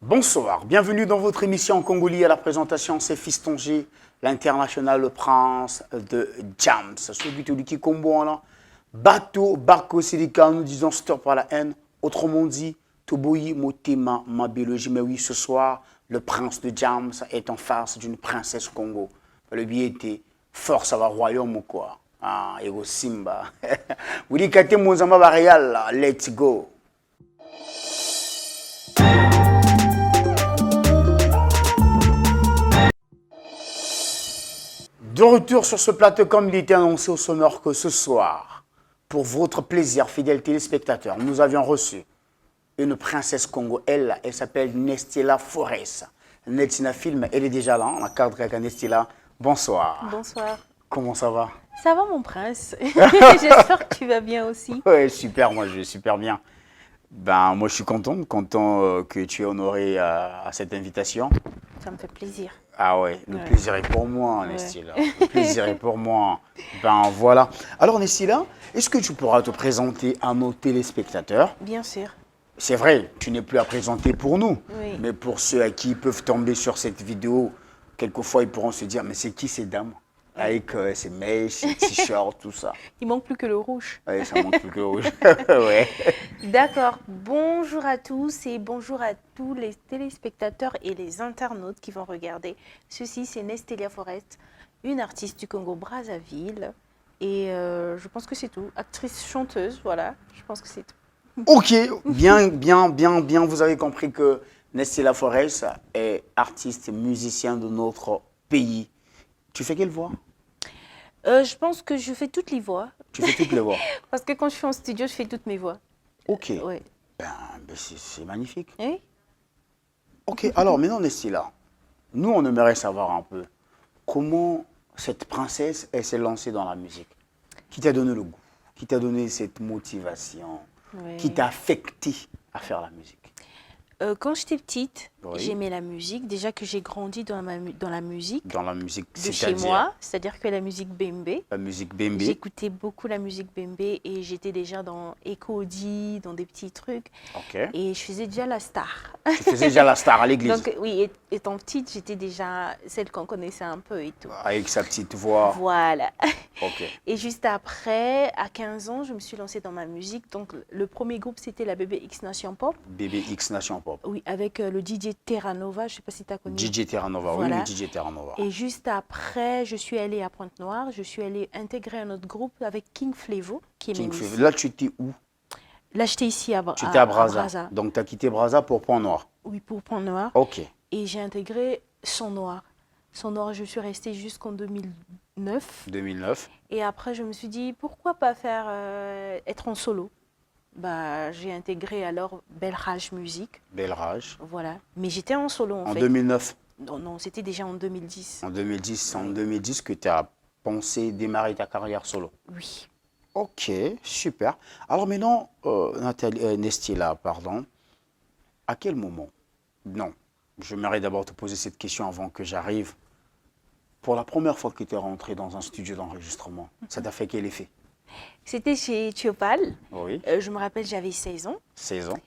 Bonsoir, bienvenue dans votre émission Congolais. À la présentation, c'est Fiston G, l'international, le prince de Jams. Celui qui combo là, bateau, barco, silica, nous disons stop à la haine. Autrement dit, Toboyi, Motema, ma biologie. Mais oui, ce soir, le prince de Jams est en face d'une princesse Congo. Le billet était force à la royaume ou quoi. Ah, Ego Simba. Vous dites que mon zamba Réal, let's go. De retour sur ce plateau, comme il était annoncé au sommaire que ce soir, pour votre plaisir, fidèles téléspectateurs, nous avions reçu une princesse Congo. Elle s'appelle Nestella Forest. Nestina Film, elle est déjà là, la cadre avec Nestella. Bonsoir. Bonsoir. Comment ça va? Ça va mon prince. J'espère que tu vas bien aussi. Oui, super, moi je vais super bien. Ben, moi je suis content que tu aies honoré à cette invitation. Ça me fait plaisir. Ah ouais, le plaisir est pour moi, Nestilla. Le plaisir est pour moi. Ben voilà. Alors Nestilla, est-ce que tu pourras te présenter à nos téléspectateurs? Bien sûr. C'est vrai, tu n'es plus à présenter pour nous. Oui. Mais pour ceux à qui peuvent tomber sur cette vidéo, quelquefois ils pourront se dire, mais c'est qui ces dames? Avec ses mèches, ses t-shirts, tout ça. Il manque plus que le rouge. Oui, ça manque plus que le rouge. Ouais. D'accord. Bonjour à tous et bonjour à tous les téléspectateurs et les internautes qui vont regarder. Ceci, c'est Nestella Forest, une artiste du Congo-Brazzaville. Et je pense que c'est tout. Actrice, chanteuse, voilà. Je pense que c'est tout. Ok, bien. Vous avez compris que Nestella Forest est artiste, musicien de notre pays. Tu fais quelle voix? Je pense que je fais toutes les voix. Tu fais toutes les voix? Parce que quand je suis en studio, je fais toutes mes voix. Ok. Ouais. Ben, c'est magnifique. Oui. Ok, alors maintenant Nestella, nous on aimerait savoir un peu comment cette princesse elle s'est lancée dans la musique. Qui t'a donné le goût? Qui t'a donné cette motivation? Oui. Qui t'a affecté à faire la musique? Quand j'étais petite, Oui. j'aimais la musique. Déjà que j'ai grandi dans la musique Dans la musique, de chez moi, c'est-à-dire que la musique bembe. La musique bembe. J'écoutais beaucoup la musique bembe et j'étais déjà dans Ecodi, dans des petits trucs. Ok. Et je faisais déjà la star. Tu faisais déjà la star à l'église? Donc oui, étant petite, j'étais déjà celle qu'on connaissait un peu et tout. Avec sa petite voix. Voilà. Ok. Et juste après, à 15 ans, je me suis lancée dans ma musique. Donc le premier groupe, c'était la Bébé X Nation Pop. Bébé X Nation Pop. Oui, avec le DJ Terra Nova, je ne sais pas si tu as connu. DJ Terra Nova, Voilà. oui, DJ Terra Nova. Et juste après, je suis allée à Pointe-Noire, je suis allée intégrer un autre groupe avec King Flevo, qui est King même Flevo. ici. Là, tu étais où? Là, j'étais ici Tu étais à Brazza. Donc, tu as quitté Brazza pour Pont-Noir. Oui, pour Pointe-Noire. Ok. Et j'ai intégré Son Noir. Son Noir, je suis restée jusqu'en 2009. 2009. Et après, je me suis dit, pourquoi pas faire être en solo? Bah, j'ai intégré alors Belle Rage Musique. Belle Rage. Voilà. Mais j'étais en solo en fait. En 2009. Non, c'était déjà en 2010. En 2010, c'est en 2010 que tu as pensé démarrer ta carrière solo. Oui. Ok, super. Alors maintenant, Nestella, pardon, à quel moment? Non, j'aimerais d'abord te poser cette question avant que j'arrive. Pour la première fois que tu es rentré dans un studio d'enregistrement, ça t'a fait quel effet? C'était chez Thiopal. Oui. Je me rappelle, j'avais 16 ans. 16 ans.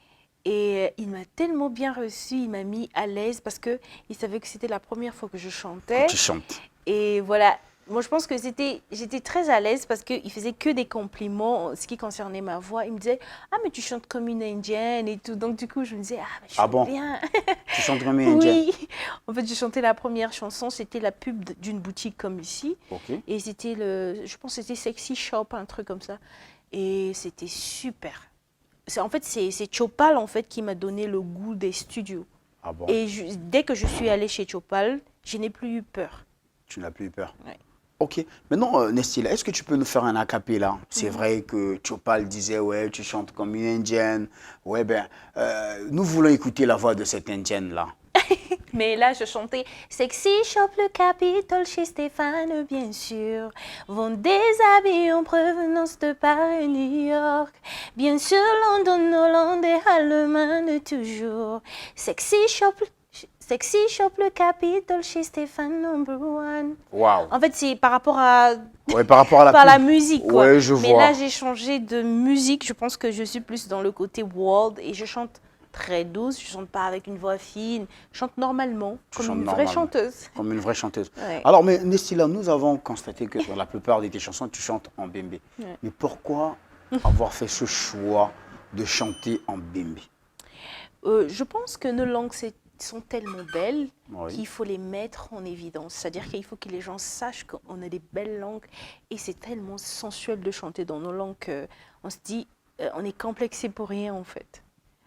Et il m'a tellement bien reçu, il m'a mis à l'aise parce qu'il savait que c'était la première fois que je chantais. Que tu chantes. Et voilà, moi je pense que j'étais très à l'aise parce qu'il faisait que des compliments en ce qui concernait ma voix. Il me disait, ah mais tu chantes comme une indienne et tout. Donc du coup je me disais, ah mais je chante bien. Tu chantes comme une indienne? Oui. En fait j'ai chanté la première chanson, c'était la pub d'une boutique comme ici. Ok. Et c'était je pense que c'était Sexy Shop, un truc comme ça. Et c'était super. En fait, c'est Thiopal en fait, qui m'a donné le goût des studios. Ah bon? Et dès que je suis allée chez Thiopal, je n'ai plus eu peur. Tu n'as plus eu peur? Ouais. Ok. Maintenant, Nestila, est-ce que tu peux nous faire un a cappella? C'est vrai que Chopal disait, ouais, tu chantes comme une Indienne. Ouais, ben, nous voulons écouter la voix de cette Indienne-là. Mais là, je chantais Sexy Shop, le Capitole chez Stéphane, bien sûr. Vont des habits en provenance de Paris, New York. Bien sûr, London, Hollande et Allemagne, toujours. Sexy Shop, le Capitole chez Stéphane, number one. Waouh. En fait, c'est par rapport à Ouais, par rapport à la par la pub. musique, quoi. Ouais, je Mais vois. là, j'ai changé de musique. Je pense que je suis plus dans le côté world et je chante très douce. Je chante pas avec une voix fine. Je chante normalement, Tu comme chantes une vraie normalement. chanteuse. Comme une vraie chanteuse. Ouais. Alors, mais Nestila, nous avons constaté que sur la plupart de tes chansons, tu chantes en bembe. Ouais. Mais pourquoi avoir fait ce choix de chanter en bembe? Je pense que nos langues sont tellement belles Oui. qu'il faut les mettre en évidence. C'est-à-dire qu'il faut que les gens sachent qu'on a des belles langues et c'est tellement sensuel de chanter dans nos langues qu'on se dit, on est complexé pour rien en fait.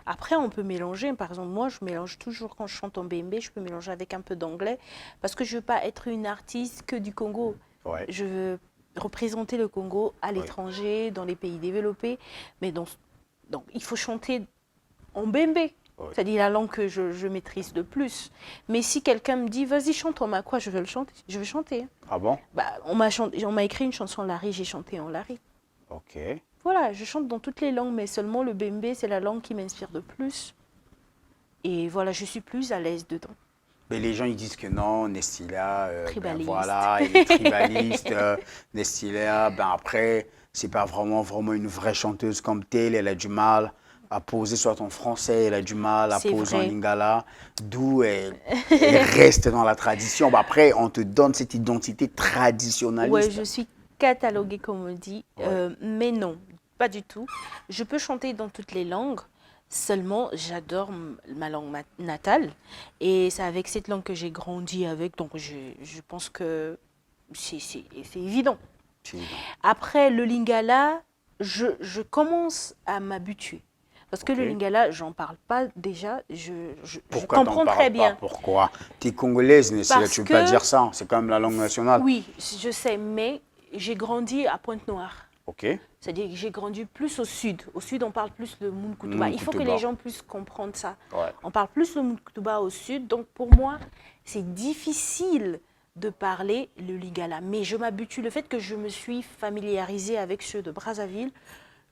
Après, on peut mélanger. Par exemple, moi, je mélange toujours quand je chante en bembe, je peux mélanger avec un peu d'anglais parce que je ne veux pas être une artiste que du Congo. Ouais. Je veux représenter le Congo à l'étranger, dans les pays développés. Mais donc, il faut chanter en bembe. C'est-à-dire la langue que je maîtrise le plus. Mais si quelqu'un me dit, vas-y, chante en makwa, je veux le chanter. Je veux chanter. Ah bon? Bah, on m'a écrit une chanson en lari, j'ai chanté en lari. Ok. Voilà, je chante dans toutes les langues, mais seulement le bembe, c'est la langue qui m'inspire le plus. Et voilà, je suis plus à l'aise dedans. Mais les gens ils disent que non, Nestila, Tribaliste. voilà, il est tribaliste. Nestila, ben après, c'est pas vraiment une vraie chanteuse comme telle. Elle a du mal à poser soit en français, elle a du mal à C'est poser en vrai. lingala, d'où elle reste dans la tradition. Ben après, on te donne cette identité traditionnaliste. Ouais, je suis cataloguée, comme on dit, Ouais. mais non, pas du tout. Je peux chanter dans toutes les langues, seulement j'adore ma langue natale, et c'est avec cette langue que j'ai grandi avec, donc je pense que c'est évident. C'est- Après, le lingala, je commence à m'habituer. Parce que Ok. le lingala, j'en parle pas déjà, je Pourquoi t'en comprends parles très pas? bien. Pourquoi? T'es congolaise, Nestila, Parce tu peux pas que- dire ça. C'est quand même la langue nationale. Oui, je sais, mais j'ai grandi à Pointe-Noire. Ok. C'est-à-dire que j'ai grandi plus au sud. Au sud, on parle plus le Moun Kutuba. Il faut que Kutuba. les gens puissent comprendre ça. Ouais. On parle plus le Moun Kutuba au sud. Donc, pour moi, c'est difficile de parler le lingala. Mais je m'habitue. Le fait que je me suis familiarisée avec ceux de Brazzaville,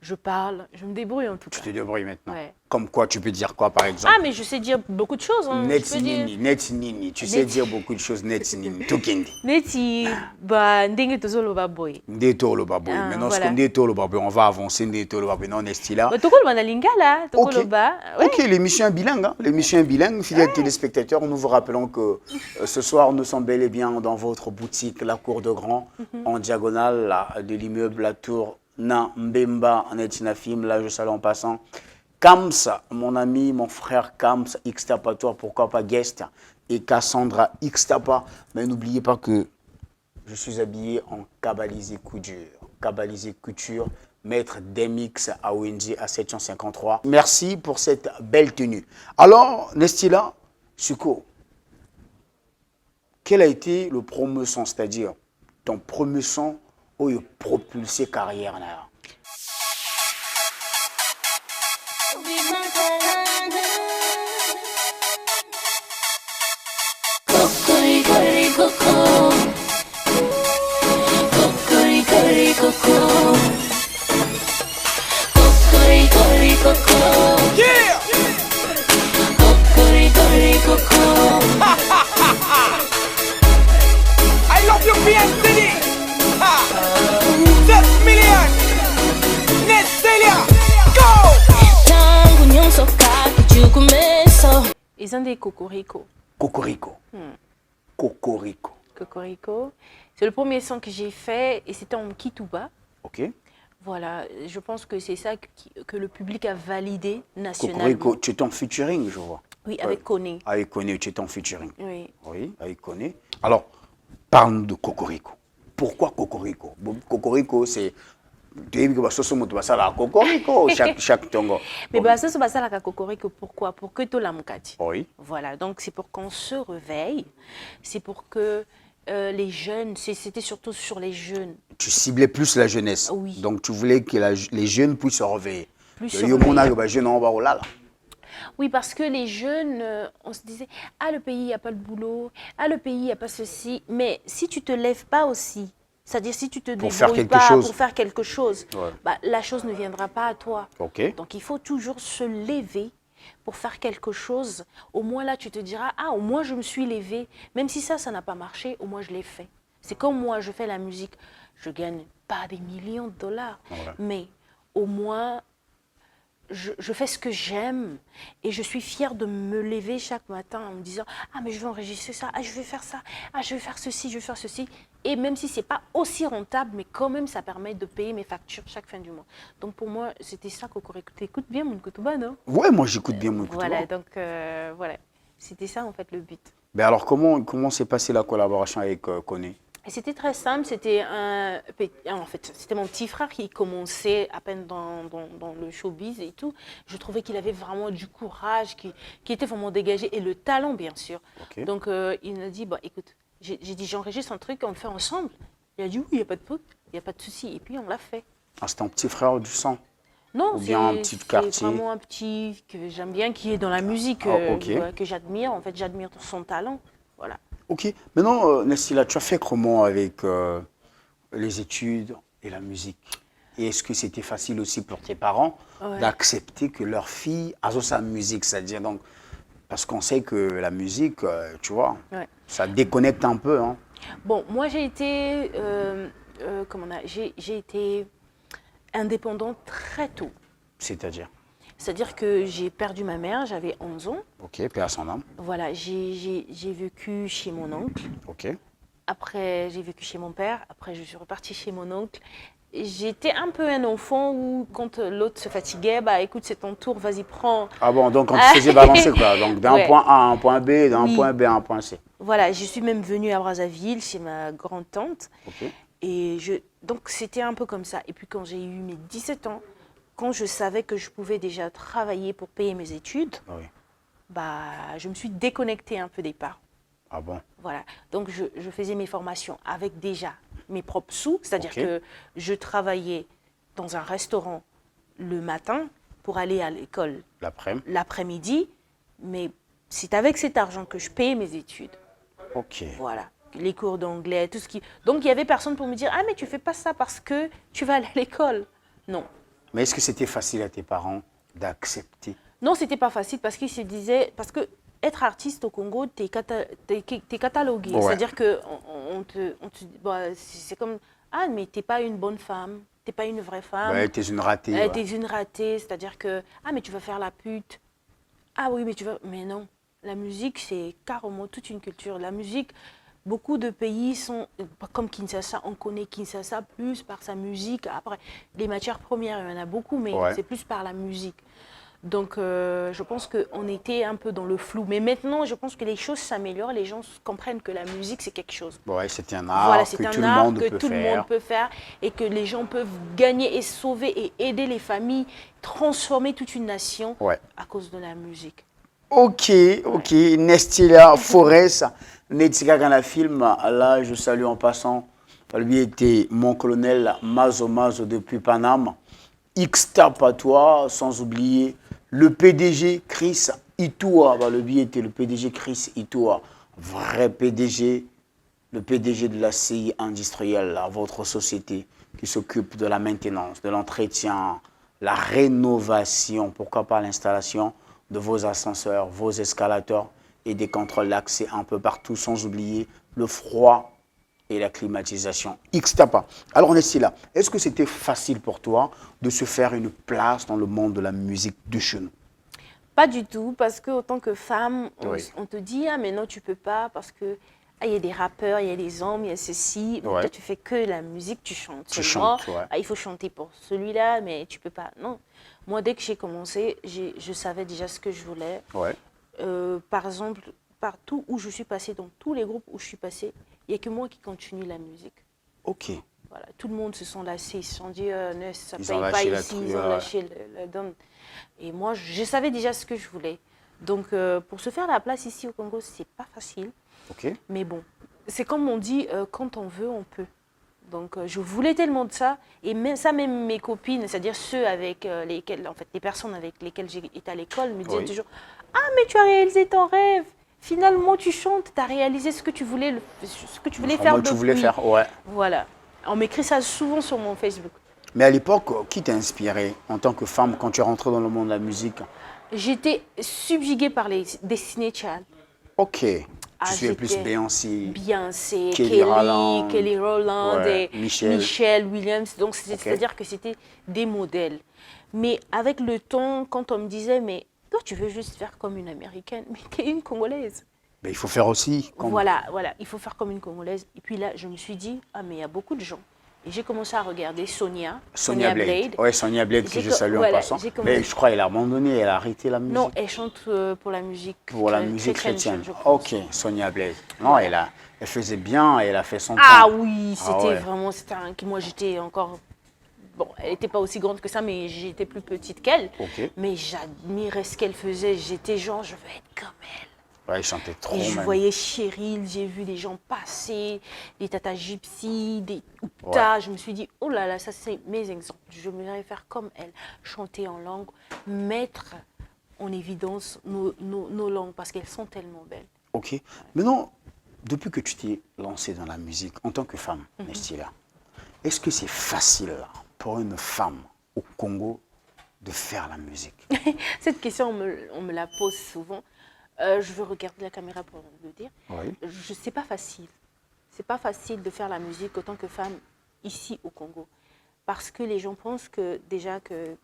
je parle, je me débrouille en tout Tu cas. te débrouilles maintenant. Ouais. Comme quoi, tu peux dire quoi, par exemple? Ah, mais je sais dire beaucoup de choses. Hein. Je peux dire... Netnini. Tu sais dire beaucoup de choses, Netnini. Tukindi. Neti, bah, ndenge tozoloba boy. Ndetolo baboy. Ah, Maintenant, voilà. ce Ndetolo baboy, on va avancer Ndetolo baboy. Non, Nestila. Bah, tokoloba na lingala, tokoloba. Ouais. Ok, l'émission est bilingue. Hein? L'émission est bilingue. Fidèles téléspectateurs, nous vous rappelons que ce soir, nous sommes bel et bien dans votre boutique, la Cour de Grand, en diagonale là, de l'immeuble La Tour Na Mbemba, en Etinafim. Là, je salue en passant. Kams, mon ami, mon frère Kams, Xtapatoire, pourquoi pas Guest, et Cassandra Xtapa. Mais n'oubliez pas que je suis habillé en Cabalisé Couture. Cabalisé Couture, maître Demix à ONG à 753. Merci pour cette belle tenue. Alors, Nestila, Suko, quel a été le premier son, c'est-à-dire ton premier son où il a propulsé carrière là? I love you, PNCD. 7 million. Nestila, go. Tangu nyonso kati começou. Ils ont des cocorico. Cocorico. Cocorico. Cocorico. C'est le premier son que j'ai fait et c'était en Kituba. Ok. Voilà, je pense que c'est ça que le public a validé nationalement. Cocorico, tu es en featuring, je vois. Oui, avec Koné. Avec Koné, tu es en featuring. Oui. Oui, avec Koné. Alors, parle-nous de Cocorico. Pourquoi Cocorico? Bon, Cocorico, c'est... Tu sais que ce moto, ça là, Cocorico, chaque tongo. Mais bah, ça, c'est ça la Cocorico. Pourquoi? Pour que tu l'amkati. Oui. Voilà, donc c'est pour qu'on se réveille. C'est pour que les jeunes, c'était surtout sur les jeunes. Tu ciblais plus la jeunesse. Oui. Donc, tu voulais que les jeunes puissent se réveiller. Plus Le se Yomona, réveiller. bah, jeune, on va au là. Oui, parce que les jeunes, on se disait, ah, le pays, il n'y a pas de boulot, ah, le pays, il n'y a pas ceci. Mais si tu ne te lèves pas aussi, c'est-à-dire si tu te Pour faire débrouilles quelque pas chose. pour faire quelque chose, Ouais. bah, la chose ne viendra pas à toi. OK. Donc, il faut toujours se lever pour faire quelque chose. Au moins, là, tu te diras, ah, au moins, je me suis levée. Même si ça n'a pas marché, au moins, je l'ai fait. C'est comme moi, je fais la musique. Je gagne pas des millions de dollars, Ouais. mais au moins, je fais ce que j'aime et je suis fière de me lever chaque matin en me disant « Ah, mais je vais enregistrer ça, ah, je vais faire ça, ah, je vais faire ceci, je vais faire ceci. » Et même si ce n'est pas aussi rentable, mais quand même, ça permet de payer mes factures chaque fin du mois. Donc pour moi, c'était ça Cocorico. T'écoutes bien mon Kotouba, non? Ouais, moi, j'écoute bien mon écoute. Voilà, donc voilà. C'était ça en fait le but. Mais alors, comment s'est passée la collaboration avec Koné? Et c'était très simple, c'était en fait, c'était mon petit frère qui commençait à peine dans le showbiz et tout. Je trouvais qu'il avait vraiment du courage, qui était vraiment dégagé et le talent bien sûr. Ok. Donc il m'a dit, bah, écoute, j'ai dit j'enregistre un truc, on le fait ensemble. Il a dit oui, il n'y a pas de faute, il n'y a pas de souci. Et puis on l'a fait. Ah, c'était un petit frère du sang? Non, Ou bien un petit quartier? c'est vraiment un petit que j'aime bien, qui est dans la musique, Ah, ok. voilà, que j'admire. En fait, j'admire son talent. Voilà. Ok. Maintenant, Nestila, tu as fait comment avec les études et la musique? Et est-ce que c'était facile aussi pour tes parents Ouais. d'accepter que leur fille a sa musique? C'est-à-dire, donc, parce qu'on sait que la musique, tu vois, Ouais. ça déconnecte un peu. Hein. Bon, moi j'ai été, j'ai été indépendante très tôt. C'est-à-dire? C'est-à-dire que j'ai perdu ma mère, j'avais 11 ans. Ok, paix à son âme. Voilà, j'ai vécu chez mon oncle. Ok. Après, j'ai vécu chez mon père. Après, je suis repartie chez mon oncle. J'étais un peu un enfant où, quand l'autre se fatiguait, bah écoute, c'est ton tour, vas-y, prends. Ah bon, donc on te faisait balancer quoi? Donc d'un Ouais. point A à un point B, d'un Oui. point B à un point C. Voilà, je suis même venue à Brazzaville chez ma grande-tante. Ok. Et donc, c'était un peu comme ça. Et puis, quand j'ai eu mes 17 ans, quand je savais que je pouvais déjà travailler pour payer mes études, Ah oui. bah, je me suis déconnectée un peu des parents. Ah bon? Voilà. Donc, je faisais mes formations avec déjà mes propres sous. C'est-à-dire Ok. que je travaillais dans un restaurant le matin pour aller à l'école L'après-midi? l'après-midi. Mais c'est avec cet argent que je payais mes études. Ok. Voilà, les cours d'anglais, tout ce qui... Donc, il n'y avait personne pour me dire « Ah, mais tu fais pas ça parce que tu vas aller à l'école. » Non. Mais est-ce que c'était facile à tes parents d'accepter? Non, c'était pas facile parce qu'ils se disaient... Parce que être artiste au Congo, t'es catalogué. Ouais. C'est-à-dire que bah, c'est comme « Ah, mais t'es pas une bonne femme. T'es pas une vraie femme. Ouais, t'es une ratée. Ouais. T'es une ratée. » C'est-à-dire que « Ah, mais tu vas faire la pute. Ah oui, mais tu vas... » Mais non. La musique, c'est carrément toute une culture. La musique... Beaucoup de pays sont, comme Kinshasa, on connaît Kinshasa plus par sa musique. Après, les matières premières, il y en a beaucoup, mais Ouais. c'est plus par la musique. Donc, je pense qu'on était un peu dans le flou. Mais maintenant, je pense que les choses s'améliorent. Les gens comprennent que la musique, c'est quelque chose. Ouais, c'est un art Voilà, c'est que un tout le art monde que peut tout le faire. monde peut faire et que les gens peuvent gagner et sauver et aider les familles, transformer toute une nation Ouais. à cause de la musique. Ok, ok. Nestila Forest, Netika Gana Film. Là, je salue en passant. Lui était mon colonel Mazo Mazo depuis Paname. X-Tap à toi, sans oublier le PDG Chris Itua. Bah, lui était le PDG Chris Itua. Vrai PDG, le PDG de la CI industrielle, votre société qui s'occupe de la maintenance, de l'entretien, la rénovation, pourquoi pas l'installation de vos ascenseurs, vos escalators et des contrôles d'accès un peu partout, sans oublier le froid et la climatisation. X-Tapa. Alors, Nestila, est-ce que c'était facile pour toi de se faire une place dans le monde de la musique de chez nous? Pas du tout, parce que autant que femme, Oui. on te dit ah mais non tu peux pas parce que ah, il y a des rappeurs, il y a des hommes, il y a ceci. Mais Ouais. toi tu fais que la musique, tu chantes. Tu seulement. chantes, ouais. Ah, il faut chanter pour celui-là, mais tu peux pas. Non. Moi dès que j'ai commencé, je savais déjà ce que je voulais. Ouais. Par exemple, partout où je suis passée, dans tous les groupes où je suis passée, il n'y a que moi qui continue la musique. Ok. Voilà, tout le monde se sont lassés, ils se sont dit non, ça ne Ils ont paye pas lâché la ici, truie, ils ont ouais. lâché le don. Et moi, je savais déjà ce que je voulais. Donc, pour se faire la place ici au Congo, c'est pas facile. Ok. Mais bon, c'est comme on dit, quand on veut, on peut. Donc, je voulais tellement de ça. Et même ça, même mes copines, c'est-à-dire ceux avec lesquels, en fait, les personnes avec lesquelles j'ai été à l'école me disaient Oui. toujours, ah, mais tu as réalisé ton rêve. Finalement, tu chantes, tu as réalisé ce que tu voulais, ce que tu voulais faire Moi, depuis. tu voulais faire, ouais. Voilà. On m'écrit ça souvent sur mon Facebook. Mais à l'époque, qui t'a inspiré en tant que femme quand tu es rentrée dans le monde de la musique? J'étais subjuguée par les Destiny Child. Ok. Ah, Tu suivais plus j'étais Beyoncé. Beyoncé, Kelly Rowland. Kelly Rowland, Ouais, et Michelle. Michelle Williams. Donc, Ok. c'est-à-dire que c'était des modèles. Mais avec le temps, quand on me disait, mais toi, tu veux juste faire comme une Américaine, mais tu es une Congolaise. Ben, il faut faire aussi. Voilà, il faut faire comme une Congolaise. Et puis là, je me suis dit, ah, mais il y a beaucoup de gens. Et j'ai commencé à regarder Sonia Blade. Ouais, Sonia Blade, que J'ai je co- salue en voilà, passant. j'ai commencé- Mais je crois qu'elle a abandonné, elle a arrêté la musique. Non, elle chante pour la musique Pour la musique chrétienne. je pense. Ok, Sonia Blade. Non, elle faisait bien, elle a fait son Ah temps. oui, c'était Ah ouais. vraiment... Moi, j'étais encore... Bon, elle n'était pas aussi grande que ça, mais j'étais plus petite qu'elle. Ok. Mais j'admirais ce qu'elle faisait. J'étais genre, je veux être comme elle. Ouais, elle chantait trop Et je même. voyais Cheryl, j'ai vu des gens passer, des Tata Gypsy, des Oupta. Je me suis dit, oh là là, ça c'est mes exemples. Je voudrais faire comme elle, chanter en langue, mettre en évidence nos langues parce qu'elles sont tellement belles. Ok. Maintenant, depuis que tu t'es lancée dans la musique en tant que femme, Nestila, est-ce que c'est facile pour une femme au Congo de faire la musique? Cette question, on me la pose souvent. Je veux regarder la caméra pour le dire. Oui. C'est pas facile. C'est pas facile de faire la musique autant que femme ici au Congo. Parce que les gens pensent que déjà que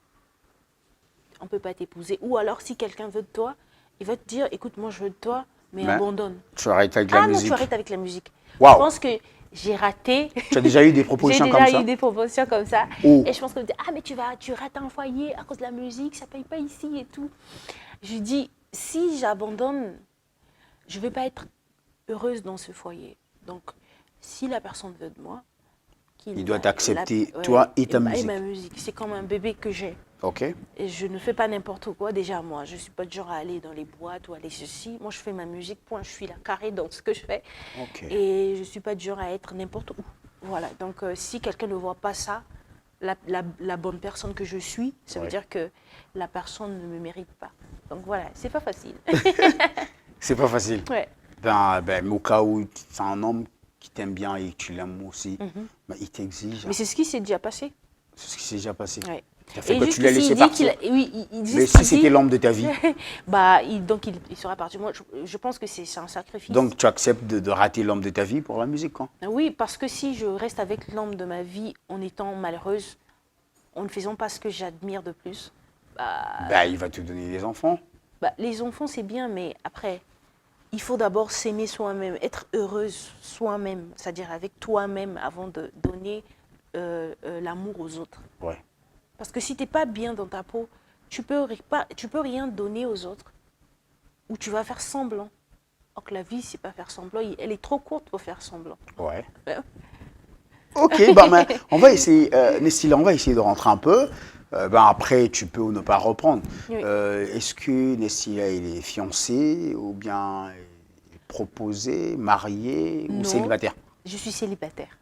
on peut pas t'épouser. Ou alors si quelqu'un veut de toi, il va te dire, écoute, moi je veux de toi, mais abandonne. Tu arrêtes avec la Ah non, musique. tu arrêtes avec la musique. Waouh. Je pense que j'ai raté. Tu as déjà eu des J'ai propositions déjà comme ça? eu des propositions comme ça. Oh. Et je pense qu'on me dit, ah mais tu rates un foyer à cause de la musique, ça paye pas ici et tout. Je lui dis, si j'abandonne, je vais pas être heureuse dans ce foyer. Donc, si la personne veut de moi, Il doit t'accepter, toi et ta musique. Et ma musique, c'est comme un bébé que j'ai. Ok. Et je ne fais pas n'importe quoi. Déjà, moi, je ne suis pas du genre à aller dans les boîtes ou aller ceci. Moi, je fais ma musique, point. Je suis là, carré dans ce que je fais. Ok. Et je ne suis pas du genre à être n'importe où. Voilà. Donc, si quelqu'un ne voit pas ça, la bonne personne que je suis, ça veut Ouais. dire que la personne ne me mérite pas. Donc, voilà, c'est pas facile. C'est pas facile. Ouais. Mais au cas où c'est un homme qui t'aime bien et que tu l'aimes aussi, ben, il t'exige. Mais c'est ce qui s'est déjà passé. C'est ce qui s'est déjà passé. Ouais. T'as fait Et quoi? juste Tu l'as s'il laissé dit partir. oui, il Mais juste si c'était dit- l'homme de ta vie, Bah, donc il sera parti. Moi, je pense que c'est un sacrifice. donc tu acceptes de rater l'homme de ta vie pour la musique, quoi. Oui, parce que si je reste avec l'homme de ma vie en étant malheureuse, en ne faisant pas ce que j'admire de plus, Ben, il va te donner des enfants. les enfants c'est bien, mais après, il faut d'abord s'aimer soi-même, être heureuse soi-même, c'est-à-dire avec toi-même avant de donner l'amour aux autres. Ouais. Parce que si tu n'es pas bien dans ta peau, tu peux rien donner aux autres. Ou tu vas faire semblant. Or que la vie, c'est pas faire semblant. Elle est trop courte pour faire semblant. Ouais. Ouais. Ok, ben, on va essayer, Nestila, on va essayer de rentrer un peu. Après, tu peux ou ne pas reprendre. Oui. Est-ce que Nestila, il est fiancé ou bien il est proposé, marié ou Non. célibataire? Je suis célibataire,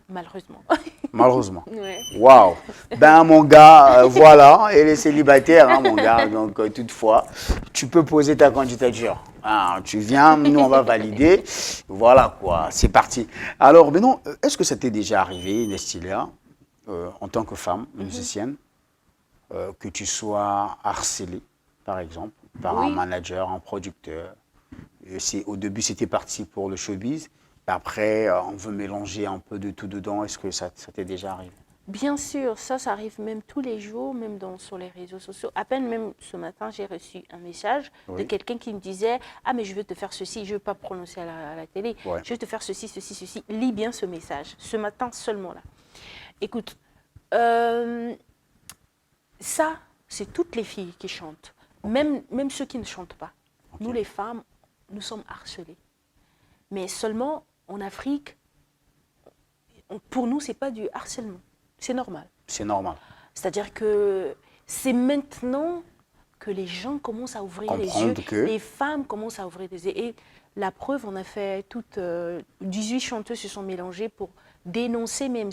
malheureusement. Malheureusement. Ouais. Waouh. Ben mon gars, voilà, elle est célibataire, hein, mon gars. Donc toutefois, tu peux poser ta candidature. Hein, tu viens, nous on va valider. Voilà quoi, c'est parti. Alors maintenant, est-ce que ça t'est déjà arrivé, Nestila, en tant que femme musicienne, que tu sois harcelée, par exemple, par un Oui. manager, un producteur? Au début, c'était parti pour le showbiz. Après, on veut mélanger un peu de tout dedans. Est-ce que ça t'est déjà arrivé? Bien sûr, ça arrive même tous les jours, même sur les réseaux sociaux. À peine même ce matin, j'ai reçu un message de Oui. quelqu'un qui me disait « Ah, mais je veux te faire ceci, je ne veux pas prononcer à la télé. Ouais. Je veux te faire ceci, ceci, ceci. » Lis bien ce message, ce matin seulement là. Écoute, ça, c'est toutes les filles qui chantent, même ceux qui ne chantent pas. Nous, les femmes, nous sommes harcelées. Mais seulement en Afrique, pour nous, ce n'est pas du harcèlement. C'est normal. C'est normal. C'est-à-dire que c'est maintenant que les gens commencent à ouvrir les Comprendre yeux, que- les femmes commencent à ouvrir les yeux. Et La preuve, on a fait 18 chanteuses se sont mélangées pour dénoncer même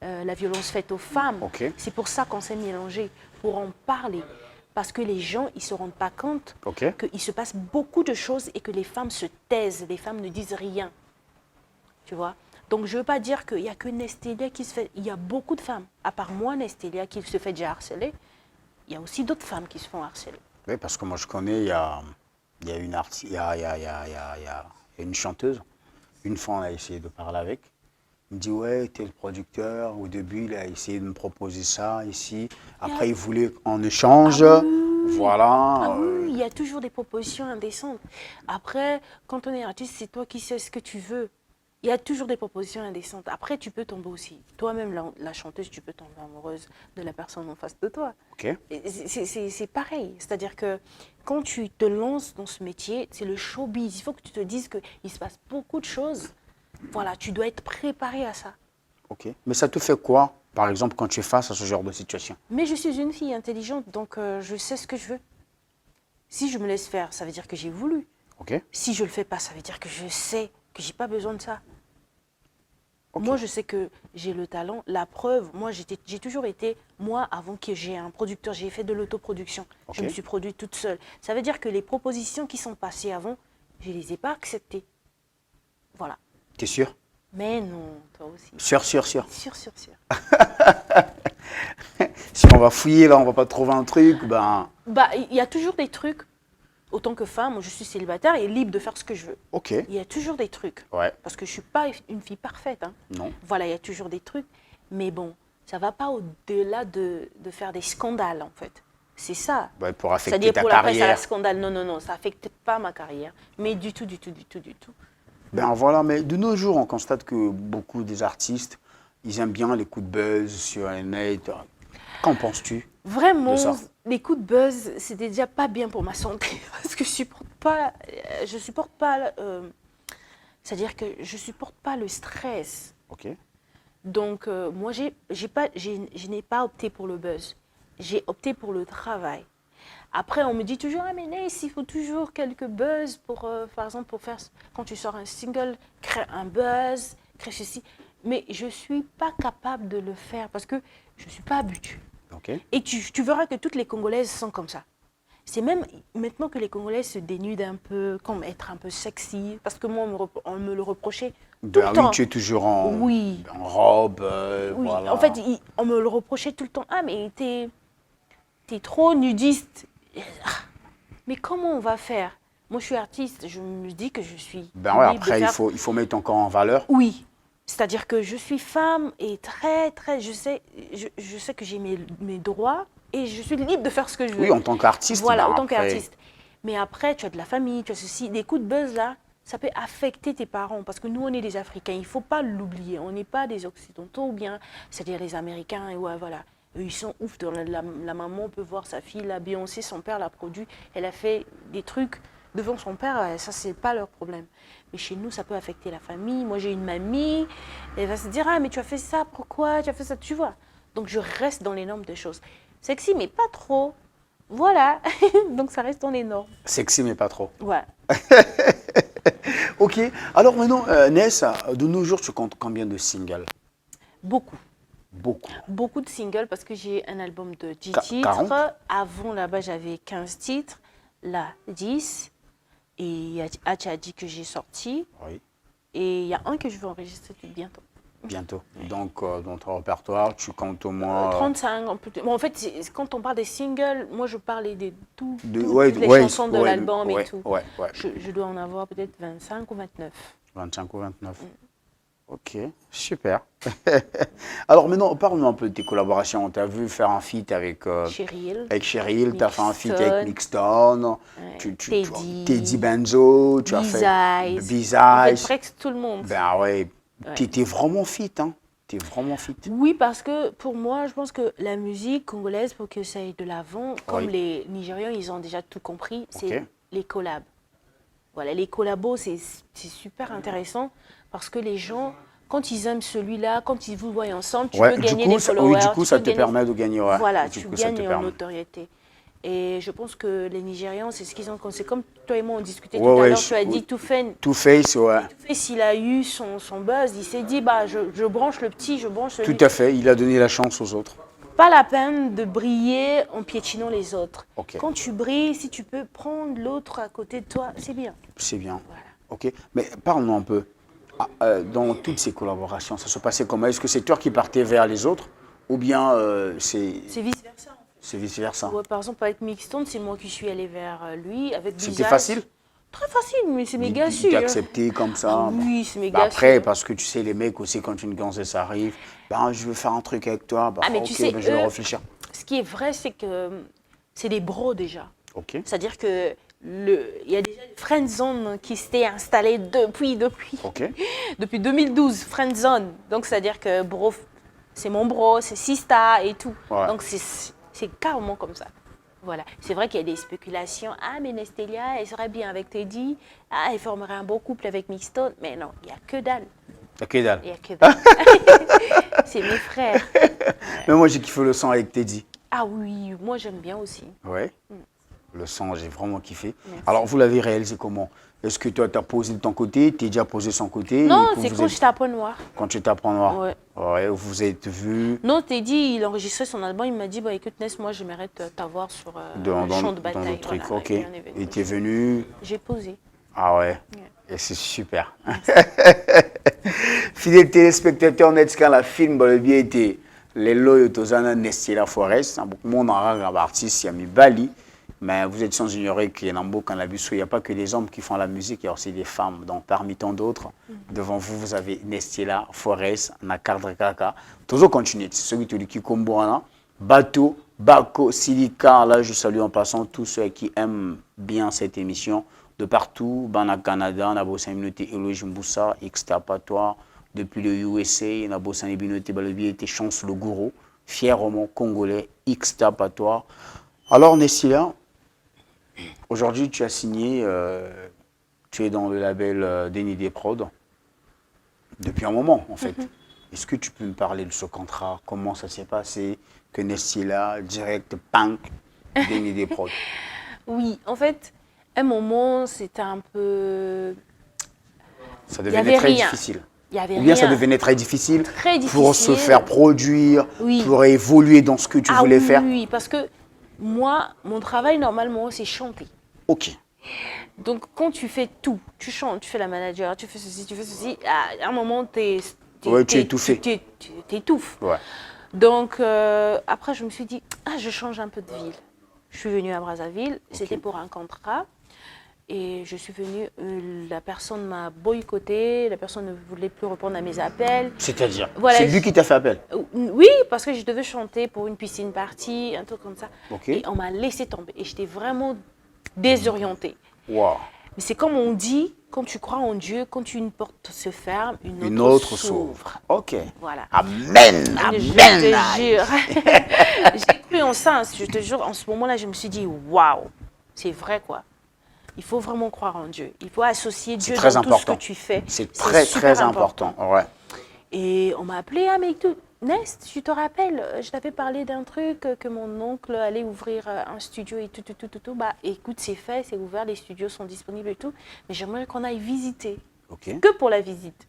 la violence faite aux femmes. Ok. C'est pour ça qu'on s'est mélangés, pour en parler. Parce que les gens, ils ne se rendent pas compte Ok. qu'il se passe beaucoup de choses et que les femmes se taisent, les femmes ne disent rien. Tu vois? Donc, je ne veux pas dire qu'il n'y a que Nestélia qui se fait... Il y a beaucoup de femmes, à part moi, Nestélia, qui se fait déjà harceler. Il y a aussi d'autres femmes qui se font harceler. Oui, parce que moi, je connais, il y a une chanteuse. Une fois, on a essayé de parler avec. Il me dit, ouais, t'es le producteur. Au début, il a essayé de me proposer ça ici. Après, il voulait en échange. Ah oui. Voilà. Ah oui, il y a toujours des propositions indécentes. Après, quand on est artiste, c'est toi qui sais ce que tu veux. Il y a toujours des propositions indécentes. Après, tu peux tomber aussi. Toi-même, la chanteuse, tu peux tomber amoureuse de la personne en face de toi. Ok. C'est pareil. C'est-à-dire que quand tu te lances dans ce métier, c'est le showbiz. Il faut que tu te dises qu'il se passe beaucoup de choses. Voilà, tu dois être préparé à ça. Ok. Mais ça te fait quoi, par exemple, quand tu es face à ce genre de situation? Mais je suis une fille intelligente, donc je sais ce que je veux. Si je me laisse faire, ça veut dire que j'ai voulu. Ok. Si je ne le fais pas, ça veut dire que je sais que je n'ai pas besoin de ça. Ok. Moi, je sais que j'ai le talent. La preuve, moi, j'ai toujours été, moi, avant que j'ai un producteur, j'ai fait de l'autoproduction. Ok. Je me suis produite toute seule. Ça veut dire que les propositions qui sont passées avant, je ne les ai pas acceptées. Voilà. T'es sûr? Mais non, toi aussi. Sûr. Sûr. Si on va fouiller, là, on va pas trouver un truc, ben... Bah, il y a toujours des trucs. Autant que femme, je suis célibataire et libre de faire ce que je veux. Ok. Il y a toujours des trucs. Ouais. Parce que je ne suis pas une fille parfaite. Hein. Non. Voilà, il y a toujours des trucs. Mais bon, ça ne va pas au-delà de faire des scandales, en fait. C'est ça. Ouais, pour affecter C'est-à-dire ta pour la presse, ça, carrière. la scandale. Non, ça n'affecte pas ma carrière. Mais du tout. Ben voilà, mais de nos jours, on constate que beaucoup des artistes, ils aiment bien les coups de buzz sur les net. Qu'en penses-tu? Vraiment, de ça? les coups de buzz, c'était déjà pas bien pour ma santé. Parce que je supporte pas c'est-à-dire que je supporte pas le stress. Ok. Donc, moi, je n'ai pas opté pour le buzz. J'ai opté pour le travail. Après, on me dit toujours, ah mais Ness, il faut toujours quelques buzz pour, par exemple, pour faire, quand tu sors un single, créer un buzz, créer ceci. Mais je ne suis pas capable de le faire parce que je ne suis pas habituée. Ok. Et tu verras que toutes les Congolaises sont comme ça. C'est même maintenant que les Congolaises se dénudent un peu, comme être un peu sexy, parce que moi, on me le reprochait tout Ben le oui, temps. tu es toujours en, Oui. en robe, Oui, voilà. en fait, on me le reprochait tout le temps. Ah, mais t'es trop nudiste. Ah, mais comment on va faire? Moi, je suis artiste, je me dis que je suis Ben ouais, libre de après, faire... il faut mettre encore en valeur. Oui, c'est-à-dire que je suis femme et je sais que j'ai mes droits et je suis libre de faire ce que je veux. Oui, en tant qu'artiste. Voilà, ben en tant après- qu'artiste. Mais après, tu as de la famille, tu as ceci, des coups de buzz là, ça peut affecter tes parents parce que nous, on est des Africains, il ne faut pas l'oublier. On n'est pas des Occidentaux ou bien, c'est-à-dire les Américains, et ouais, voilà. Eux, ils sont ouf. La maman peut voir sa fille, la Beyoncé, son père l'a produit, elle a fait des trucs devant son père, ça, c'est pas leur problème. Mais chez nous, ça peut affecter la famille. Moi, j'ai une mamie, elle va se dire, ah, mais tu as fait ça, pourquoi tu as fait ça, tu vois. Donc, je reste dans les normes des choses. Sexy, mais pas trop. Voilà. Donc, ça reste dans les normes. Sexy, mais pas trop. Ouais. Ok. Alors maintenant, Ness, de nos jours, tu comptes combien de singles? Beaucoup. Beaucoup. Beaucoup de singles parce que j'ai un album de 10 titres. 40. Avant, là-bas, j'avais 15 titres. Là, 10. Et il y a Achadi que j'ai sorti. Oui. Et il y a un que je vais enregistrer tout bientôt. Bientôt. Donc, dans ton répertoire, tu comptes au moins... 35. Bon, en fait, quand on parle des singles, moi, je parlais de toutes ouais, les ouais, chansons de ouais, l'album ouais, et tout. Ouais. Je dois en avoir peut-être 25 ou 29. 25 ou 29. Ok, super. Alors maintenant, parle-nous un peu de tes collaborations. Tu as vu faire un feat avec Cheryl. Cheryl, tu as fait un feat Mixstone. avec Mixstone, Teddy. Teddy Benzo, tu as fait B-Size. En fait, B-Size. presque tout le monde. Ben ouais, Ouais. t'es vraiment fit, hein. T'es vraiment fit. Oui, parce que pour moi, je pense que la musique congolaise, pour que ça aille de l'avant, comme Oui. les Nigérians, ils ont déjà tout compris, c'est Ok. les collabs. Voilà, les collabos, c'est super intéressant parce que les gens, quand ils aiment celui-là, quand ils vous voient ensemble, tu peux gagner des followers. oui, du coup, tu ça peux te gagner- permet de gagner. Ouais. Voilà, Du tu coup, ça te gagnes en permet. notoriété. Et je pense que les Nigérians, c'est ce qu'ils ont. C'est comme toi et moi, on discutait Ouais, tout à ouais, l'heure. Tu as dit Two-Face, ouais. S'il a eu son buzz, il s'est dit, bah, je branche le petit, je branche celui. Tout à fait, il a donné la chance aux autres. Pas la peine de briller en piétinant les autres. Ok. Quand tu brilles, si tu peux prendre l'autre à côté de toi, c'est bien. C'est bien. Voilà. Ok, mais parle-nous un peu. Dans toutes ces collaborations, ça se passait comment? Est-ce que c'est toi qui partais vers les autres ou bien c'est C'est vice-versa. vice-versa? Ouais, par exemple, avec Mixstone, c'est moi qui suis allée vers lui. Avec C'était Visage. facile? Très facile, mais c'est méga sûr. D'accepter comme ça. Ah oui, c'est méga Après, sûr. parce que tu sais, les mecs aussi, quand une gonzesse arrive, ben, je veux faire un truc avec toi, ben, Ah, mais ok, tu sais, ben, je vais eux, réfléchir. Ce qui est vrai, c'est que c'est des bros déjà. Ok, C'est-à-dire que il y a déjà une friendzone qui s'était installée depuis ok, 2012, friendzone. Donc, c'est-à-dire que bro, c'est mon bro, c'est Sista et tout. Ouais. Donc, c'est carrément comme ça. Voilà. C'est vrai qu'il y a des spéculations. Ah, mais Nestelia, elle serait bien avec Teddy. Ah, elle formerait un beau couple avec Mixstone. Mais non, il n'y a que dalle. ok, dalle. Il n'y a que dalle. C'est mes frères. Mais moi, j'ai kiffé le son avec Teddy. Ah oui, moi j'aime bien aussi. Ouais. Le son, j'ai vraiment kiffé. Merci. Alors, vous l'avez réalisé comment? Est-ce que toi, tu as posé de ton côté, Teddy a posé son côté? Non, et que c'est vous quand êtes- j'étais à Point Noir. Quand tu t'apprends noir? Ouais. Ouais, vous êtes vus Non, Teddy, il enregistrait son album, il m'a dit, bah écoute Ness, moi j'aimerais t'avoir sur le champ de bataille. le truc, Voilà, ok. et on est venu. Et tu es venu. J'ai posé. Ah ouais. Et c'est super. Fidèles téléspectateurs, Netscan, la film, le biais était les loyaux Tozana Nestila Forest. Beaucoup de monde en rang artiste, il y a mis Bali. Mais vous êtes sans ignorer qu'il y a un beau cannabis, il n'y a pas que des hommes qui font la musique, il y a aussi des femmes. Donc parmi tant d'autres, devant vous, vous avez Nestila Forest, Nakardre Kaka. Toujours continuer. C'est celui qui combo, Bateau, Bako, Silica. Là, je salue en passant tous ceux qui aiment bien cette émission. De partout, Bana Canada, on a bossé une minute Eloge Mboussa, extapatoire. Depuis le USA, on a bossé une minute Balobi était Chance le Gourou, fièrement congolais, extapatoire. Alors, Nestila, aujourd'hui, tu as signé, tu es dans le label Denidé Prod depuis un moment, en fait. Est-ce que tu peux me parler de ce contrat? Comment ça s'est passé? Que Nestila, direct, punk, Denidé Prod. Oui, en fait, à un moment, c'était un peu... Ça y devenait avait très rien. difficile. Il y avait Ou bien ça rien. devenait très difficile, Très pour se difficile. faire produire, Oui. pour évoluer dans ce que tu voulais faire. Oui, parce que moi, mon travail, normalement, c'est chanter. Ok. Donc, quand tu fais tout, tu chantes, tu fais la manager, tu fais ceci, à un moment, Ouais, tu es étouffé. Tu t'étouffes. Ouais. Donc, après, je me suis dit, je change un peu de ville. Je suis venue à Brazzaville, c'était pour un contrat. Et je suis venue, la personne m'a boycotté, la personne ne voulait plus répondre à mes appels. C'est-à-dire, Voilà, c'est lui qui t'a fait appel. Oui, parce que je devais chanter pour une piscine party, un truc comme ça. Ok. Et on m'a laissé tomber. Et j'étais vraiment désorientée. Wow. Mais c'est comme on dit, quand tu crois en Dieu, quand une porte se ferme, Une autre s'ouvre. Ok. Voilà. Amen. Je Amen. te jure. J'ai cru en ça, je te jure. En ce moment-là, je me suis dit, waouh, c'est vrai quoi. Il faut vraiment croire en Dieu. Il faut associer Dieu très dans tout ce important. que tu fais. C'est très, super très important. Ouais. Et on m'a appelé, mais Nest, tu te rappelles, je t'avais parlé d'un truc, que mon oncle allait ouvrir un studio et tout. Bah écoute, c'est fait, c'est ouvert, les studios sont disponibles et tout. Mais j'aimerais qu'on aille visiter. Ok. Que pour la visite.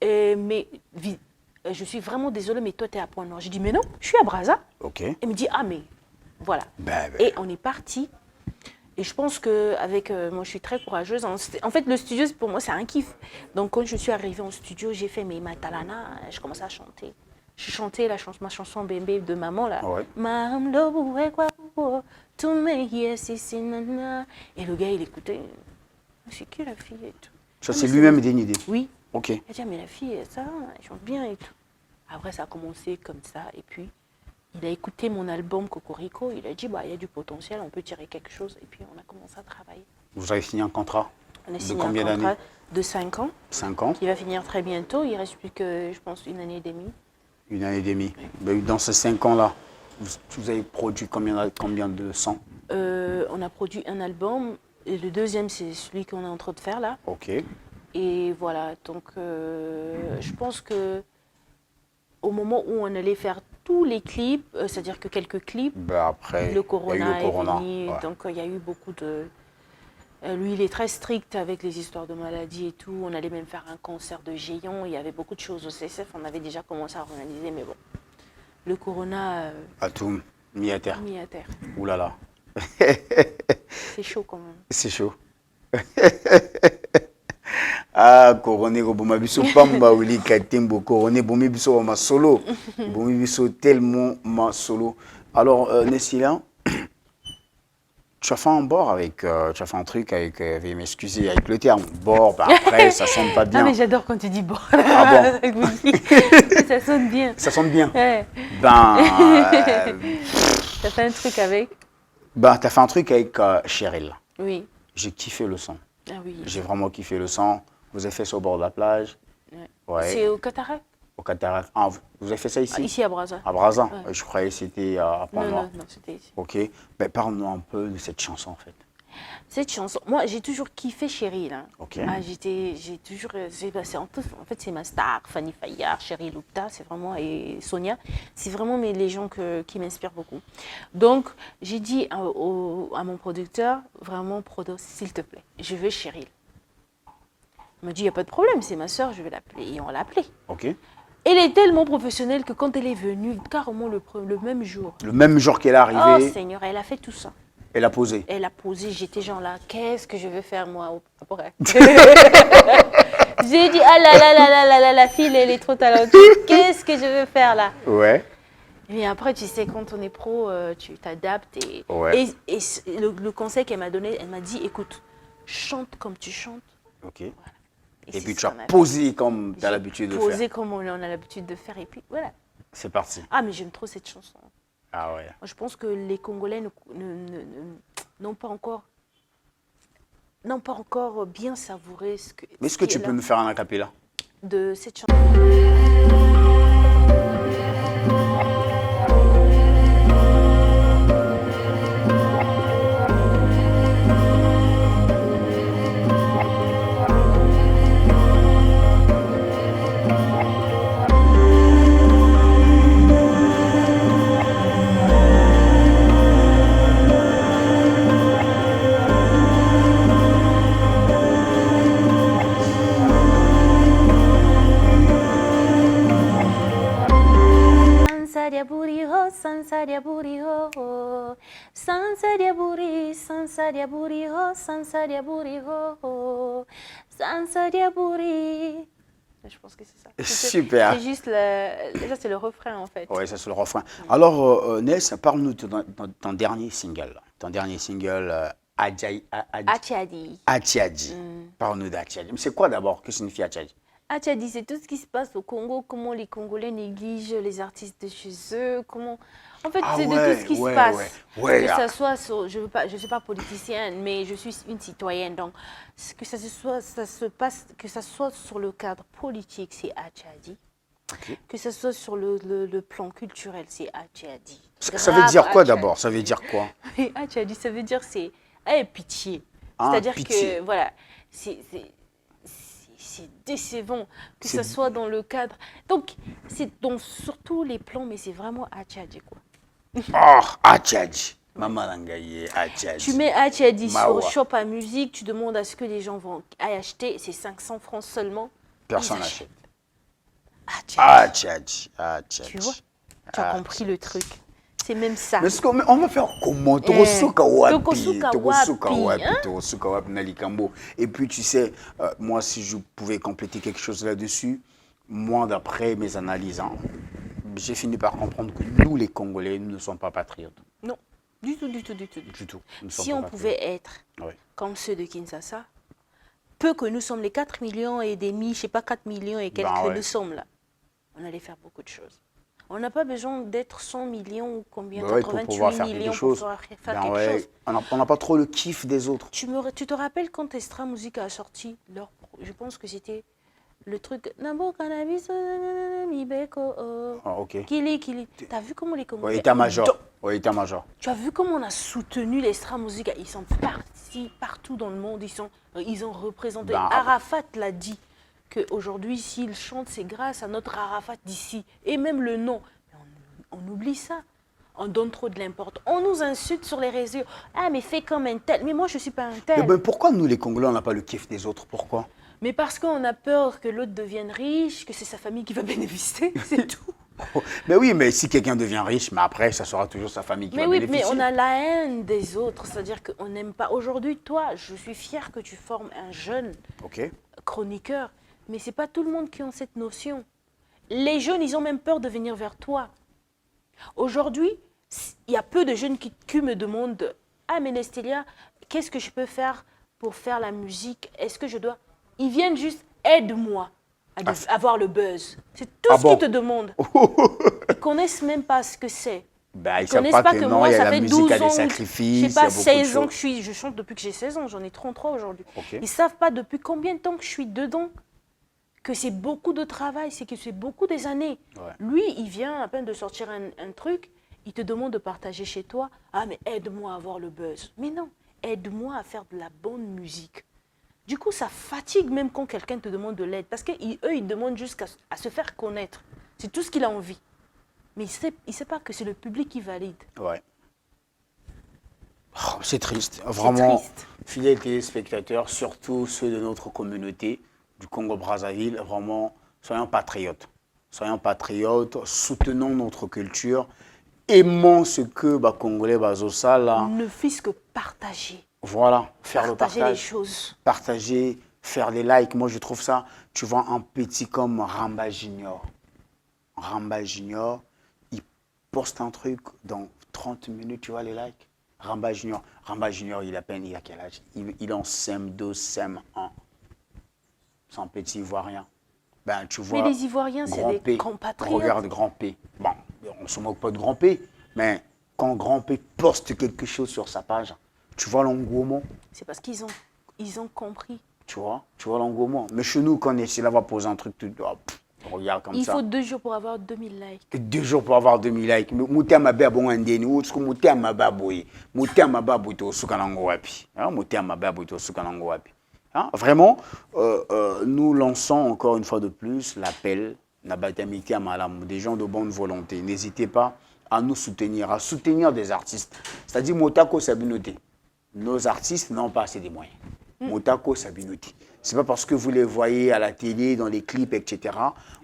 Je suis vraiment désolée, mais toi, tu es à Point-Noir. J'ai dit, mais non, je suis à Brazza. Ok. Elle me dit, mais voilà. Ben. Et on est parti. Et je pense qu'avec moi, je suis très courageuse. En fait, le studio, pour moi, c'est un kiff. Donc, quand je suis arrivée au studio, j'ai fait mes matalana. Je commençais à chanter. Je chantais ma chanson Bébé de maman, là. Ouais. Et le gars, il écoutait. C'est qui la fille et tout. Ça, c'est lui-même une idée. Oui. Ok. Elle dit, mais la fille, ça, elle chante bien et tout. Après, ça a commencé comme ça. Et puis, il a écouté mon album Cocorico. Il a dit, il y a du potentiel, on peut tirer quelque chose. Et puis, on a commencé à travailler. Vous avez signé un contrat On a de signé combien un contrat d'années? de 5 ans, 5 ans. qui va finir très bientôt. Il ne reste plus que, je pense, 1 année et demie. 1 année et demie. Ben, dans ces 5 ans-là, vous avez produit combien de sons? On a produit un album. Et le deuxième, c'est celui qu'on est en train de faire là. Ok. Et voilà, donc je pense que au moment où on allait faire tous les clips, c'est-à-dire que quelques clips, Ben après, le il y a eu corona le corona. est venu, Ouais. donc il y a eu beaucoup de... lui, il est très strict avec les histoires de maladies et tout. On allait même faire un concert de géants. Il y avait beaucoup de choses au CSF. On avait déjà commencé à organiser, mais bon. Le corona À tout, mis à terre. mis à terre. Ouh là là. C'est chaud quand même. C'est chaud. Ah, Coroné, Roboma Biso Pamba, Willy Katimbo, Coroné, Bomi Biso, ma solo. Bomi Biso, tellement ma solo. Alors, Nessila, tu as fait un bord avec. Tu as fait un truc avec. Veuillez m'excuser, avec le terme. Bord, ben après, ça sonne pas Ah, bien. mais j'adore quand tu dis bon. Ah Je vous dis, ça sonne bien. Ça sonne bien. Ouais. Ben. T'as fait un truc avec? Ben, tu as fait un truc avec Cheryl. Oui. J'ai kiffé le son. Ah oui. J'ai vraiment kiffé le son. Vous avez fait ça au bord de la plage. Ouais. Ouais. C'est au Cataract? Au Cataract. Ah, vous avez fait ça ici? Ah, ici à Brazza. À Brazza. Ouais. Je croyais que c'était à Non, Pont-Noir. non, non, c'était ici. Ok. Ben, parle-nous un peu de cette chanson en fait. Cette chanson, moi j'ai toujours kiffé Cheryl. Hein. Ok. Ah, j'ai toujours, en fait c'est ma star, Fanny Fayard, Cheryl Lupta, c'est vraiment, et Sonia, c'est vraiment les gens qui m'inspirent beaucoup. Donc j'ai dit à mon producteur, vraiment Prodo, s'il te plaît, je veux Cheryl. Il m'a dit, il n'y a pas de problème, c'est ma soeur, je vais l'appeler. Et on l'a appelée. Ok. Elle est tellement professionnelle que quand elle est venue, carrément le même jour, Le même jour qu'elle est oh arrivée, Seigneur, elle a fait tout ça. elle a posé. Elle a posé, j'étais genre là, qu'est-ce que je vais faire moi après? J'ai dit, ah là là là là là là, la fille, elle est trop talentueuse, qu'est-ce que je vais faire là? Ouais. Et après, tu sais, quand on est pro, tu t'adaptes. Ouais. Et le conseil qu'elle m'a donné, elle m'a dit, écoute, chante comme tu chantes. Ok. Et Et c'est puis ce tu as qu'on a fait. posé comme tu as J'ai l'habitude de posé faire. comme on a l'habitude de faire, et puis voilà. C'est parti. Ah, mais j'aime trop cette chanson. Ah ouais. Moi, je pense que les Congolais n'ont pas encore bien savouré ce que. Mais est-ce que ce qui tu est peux là nous faire un acapella? de cette chanson. Sansaria buriho, sansaria buriho, sansaria buri, sansaria buriho, sansaria buriho, sansaria buri. Je pense que c'est ça. Super. C'est juste ça, c'est le refrain en fait. Oui, ça c'est le refrain. Alors, Ness, parle-nous de ton dernier single. Ton dernier single, Achadi. Atiadi. Parle-nous d'Atiadi. Mais c'est quoi d'abord? Que signifie Atiadi? Achadi, c'est tout ce qui se passe au Congo, comment les Congolais négligent les artistes de chez eux, comment... En fait, c'est de tout ce qui se passe. Ouais, Que ça soit sur... Je ne suis pas politicienne, mais je suis une citoyenne. Donc, que ça soit sur le cadre politique, c'est Achadi. Ok. Que ce soit sur le plan culturel, c'est Achadi. Ça veut dire quoi d'abord? Ça veut dire quoi? Achadi, ça veut dire c'est pitié. Ah, C'est-à-dire pitié. que, voilà, c'est décevant que ce soit dans le cadre. Donc, c'est sur tous les plans, mais c'est vraiment Achadi, quoi. Oh, Atiadi. Maman Langaye, Atiadi. Tu mets Achadi Mawa. sur Shop à musique, tu demandes à ce que les gens vont acheter, c'est 500 francs seulement. Personne Ils n'achète. Achadi. Atiadi. Tu vois? Tu as compris le truc. C'est même ça. Mais on va faire comment? Tokosuka Tokosuka wapi, hein? Tokosuka wapi na likambo. Et puis tu sais, moi si je pouvais compléter quelque chose là-dessus, moi d'après mes analyses, hein, j'ai fini par comprendre que nous les Congolais, nous ne sommes pas patriotes. Non, du tout, du tout, du tout. Du tout. Nous sommes Si pas on patriotes. pouvait être Oui. comme ceux de Kinshasa, peu que nous sommes les 4 millions et demi, je sais pas, 4 millions et quelques, ouais. nous sommes là, on allait faire beaucoup de choses. On n'a pas besoin d'être 100 millions ou combien, Bah ouais, pour 88 pouvoir faire millions quelque chose. pour pouvoir faire Ben quelque ouais, chose. on n'a pas trop le kiff des autres. Tu te rappelles quand Estra Music a sorti je pense que c'était le truc Nabo Cannabis Mibeko Ah, ok. Kili. T'as vu comment les Congolais... Ouais, état-major. Ouais, état-major. Tu as vu comment on a soutenu l'Estra Music? Ils sont partis partout dans le monde. Ils ont représenté. Ben, Arafat l'a dit qu'aujourd'hui, s'ils chantent, c'est grâce à notre Arafat d'ici. Et même le nom. on oublie ça. On donne trop de l'importance. On nous insulte sur les réseaux. Ah, mais fais comme un tel. Mais moi, je ne suis pas un Mais tel. ben, pourquoi nous, les Congolais, on n'a pas le kiff des autres? Pourquoi? Mais parce qu'on a peur que l'autre devienne riche, que c'est sa famille qui va bénéficier, c'est tout. Mais oui, mais si quelqu'un devient riche, mais après, ça sera toujours sa famille qui Mais va oui, bénéficier. mais on a la haine des autres. C'est-à-dire qu'on n'aime pas. Aujourd'hui, toi, je suis fière que tu formes un jeune Ok. chroniqueur. Mais ce n'est pas tout le monde qui a cette notion. Les jeunes, ils ont même peur de venir vers toi. Aujourd'hui, il y a peu de jeunes qui me demandent « Ah, mais Nestélia, qu'est-ce que je peux faire pour faire la musique? Est-ce que je dois… » Ils viennent juste « Aide-moi à avoir le buzz. » C'est tout Ah ce bon? qu'ils te demandent. Ils ne connaissent même pas ce que c'est. Ben, ils Ils ne savent connaissent pas pas que que non, moi, il y a ça la fait musique 12 à des ans, sacrifices, je sais pas, il y a beaucoup de 16 ans choses. que je chante depuis que j'ai 16 ans, j'en ai 33 aujourd'hui. Ok. Ils ne savent pas depuis combien de temps que je suis dedans, que c'est beaucoup de travail, c'est que c'est beaucoup des années. Ouais. Lui, il vient à peine de sortir un truc, il te demande de partager chez toi. Ah, mais aide-moi à avoir le buzz. Mais non, aide-moi à faire de la bonne musique. Du coup, ça fatigue même quand quelqu'un te demande de l'aide. Parce qu'eux, ils demandent juste à se faire connaître. C'est tout ce qu'il a envie. Mais il ne sait pas que c'est le public qui valide. Ouais. Oh, c'est triste. Vraiment, triste. fidèles téléspectateurs, surtout ceux de notre communauté du Congo-Brazzaville, vraiment, soyons patriotes. Soyons patriotes, soutenons notre culture, aimons ce que les Congolais bazosa là. Ne fût-ce que partager. Voilà, faire le Partager les partage. choses. Partager, faire des likes. Moi, je trouve ça, tu vois, un petit comme Ramba Junior. Ramba Junior, il poste un truc, dans 30 minutes, tu vois les likes. Ramba Junior, il a peine, il a quel âge? Il est en CM2, CM1. C'est un petit Ivoirien. Ben, tu vois, Mais les Ivoiriens, c'est Grand des P. compatriotes. Regarde Grand P. Bon, on ne se moque pas de Grand P, mais quand Grand P poste quelque chose sur sa page, tu vois l'engouement. C'est parce qu'ils ont compris. Tu vois l'engouement. Mais chez nous, quand on est là, on va poser un truc, on regarde comme Il ça. faut 2 jours pour avoir 2000 likes. 2 jours pour avoir 2000 likes. Mouté ma bon andeni, ou ce que mouté ma baboui. Mouté ma babou to sukanango wapi. Mouté ma babou to sukanango wapi. Vraiment, nous lançons encore une fois de plus l'appel, Nabatamiti à Malam, des gens de bonne volonté. N'hésitez pas à nous soutenir, à soutenir des artistes. C'est-à-dire, Motako Sabinoté. Nos artistes n'ont pas assez de moyens. Motako Sabinoté. Ce n'est pas parce que vous les voyez à la télé, dans les clips, etc.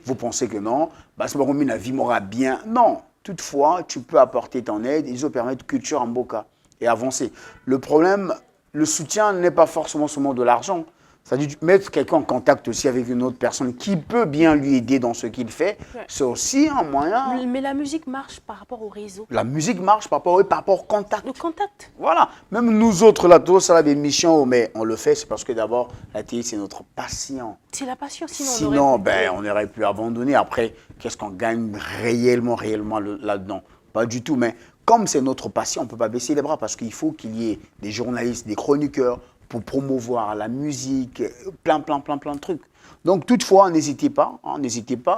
Vous pensez que non, c'est pas comme la vie m'aura bien. Non, toutefois, tu peux apporter ton aide, ils ont permettre culture en boca et avancer. Le problème, le soutien n'est pas forcément seulement de l'argent. C'est-à-dire mettre quelqu'un en contact aussi avec une autre personne qui peut bien lui aider dans ce qu'il fait, Ouais. c'est aussi un moyen. Mais la musique marche par rapport au réseau. La musique marche par rapport au contact. Le contact. Voilà. Même nous autres, là, tous, ça, des missions, mais on le fait, c'est parce que d'abord, la télé, c'est notre passion. C'est la passion, sinon Sinon, on on aurait pu abandonner. Après, qu'est-ce qu'on gagne réellement là-dedans? Pas du tout. Mais comme c'est notre passion, on ne peut pas baisser les bras parce qu'il faut qu'il y ait des journalistes, des chroniqueurs pour promouvoir la musique, plein de trucs. Donc, toutefois, n'hésitez pas,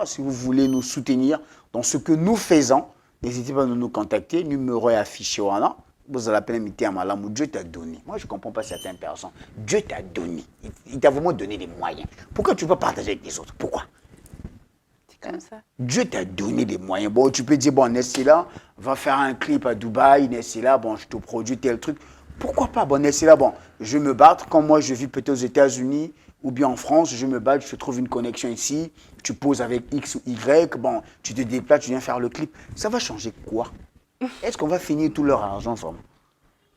si vous voulez nous soutenir dans ce que nous faisons, n'hésitez pas à nous contacter. Numéro est affiché au Rana. Vous allez appeler Mité Amalamou. Dieu t'a donné. Moi, je ne comprends pas certaines personnes. Dieu t'a donné. Il t'a vraiment donné des moyens. Pourquoi tu ne peux pas partager avec les autres? Pourquoi? C'est comme ça. Dieu t'a donné des moyens. Bon, tu peux dire, bon, Nessila, va faire un clip à Dubaï. Nessila, bon, je te produis tel truc. Pourquoi pas? Bon, Nessila, bon, je vais me battre. Quand moi, je vis peut-être aux États-Unis ou bien en France, je me bats, je trouve une connexion ici. Tu poses avec X ou Y. Bon, tu te déplaces, tu viens faire le clip. Ça va changer quoi? Est-ce qu'on va finir tout leur argent ensemble?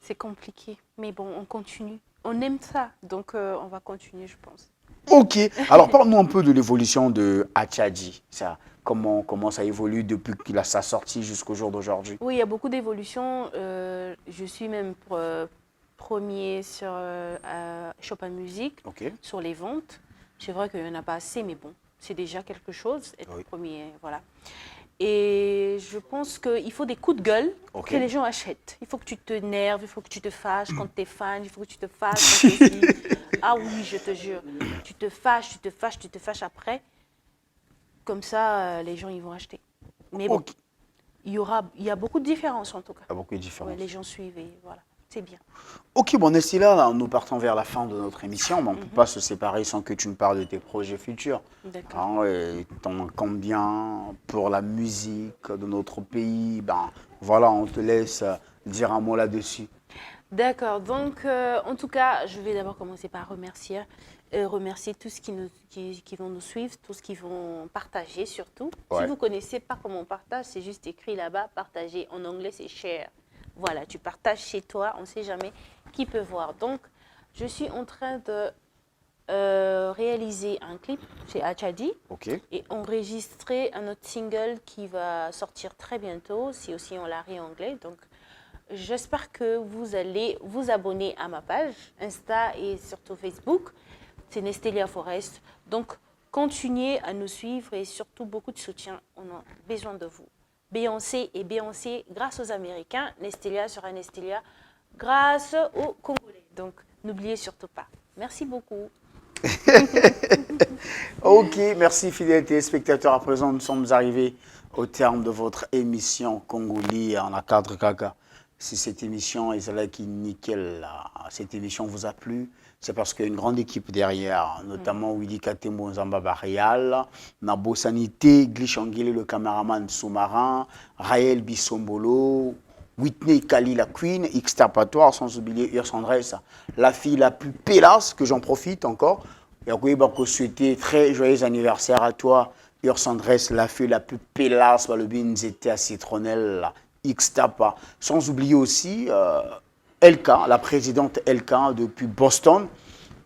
C'est compliqué. Mais bon, on continue. On aime ça. Donc, on va continuer, je pense. Ok. Alors, parle-nous un peu de l'évolution de Atchadji. Comment ça évolue depuis qu'il a sa sortie jusqu'au jour d'aujourd'hui? Oui, il y a beaucoup d'évolutions. Je suis même premier sur Chopin Music, Ok. sur les ventes. C'est vrai qu'il n'y en a pas assez, mais bon, c'est déjà quelque chose, être Oui. premier, voilà. Et je pense qu'il faut des coups de gueule Ok. que les gens achètent. Il faut que tu te nerves, il faut que tu te fâches quand tu es fan, il faut que tu te fâches quand t'es ci. Ah oui, je te jure. Tu te fâches après. Comme ça, les gens, ils vont acheter. Mais bon, Ok. il y a beaucoup de différences en tout cas. Il y a beaucoup de différences. Ouais, les gens suivent et voilà. c'est bien. Ok, bon, Nestila, là, nous partons vers la fin de notre émission, mais on ne peut pas se séparer sans que tu nous parles de tes projets futurs. D'accord. T'en as combien pour la musique de notre pays? Ben, voilà, on te laisse dire un mot là-dessus. D'accord, donc en tout cas, je vais d'abord commencer par remercier tous qui vont nous suivre, tous qui vont partager surtout. Ouais. Si vous ne connaissez pas comment on partage, c'est juste écrit là-bas, partager. En anglais, c'est share. Voilà, tu partages chez toi, on ne sait jamais qui peut voir. Donc, je suis en train de réaliser un clip chez Achadi Ok. et enregistrer un autre single qui va sortir très bientôt. C'est aussi en lari anglais. Donc, j'espère que vous allez vous abonner à ma page Insta et surtout Facebook. C'est Nestelia Forest. Donc, continuez à nous suivre et surtout beaucoup de soutien. On a besoin de vous. Beyoncé et Beyoncé grâce aux Américains. Nestelia sera Nestelia grâce aux Congolais. Donc, n'oubliez surtout pas. Merci beaucoup. Ok, merci fidèles téléspectateurs. À présent, nous sommes arrivés au terme de votre émission Congolais en la cadre Kaka. Si cette émission est celle qui nickel, cette émission vous a plu, c'est parce qu'il y a une grande équipe derrière, notamment Willy Katembo Nzamba Barial, Nabo Sanité, Glishangele le caméraman sous-marin, Raël Bissombolo, Whitney Kali la Queen, X Tapatoire, sans oublier Urs Andress, la fille la plus pélasse, que j'en profite encore. Et après, je souhaiter très joyeux anniversaire à toi, Urs Andress, la fille la plus pélasse, le Binzete à Citronnelle, X Tapa. Sans oublier aussi LK, la présidente LK depuis Boston.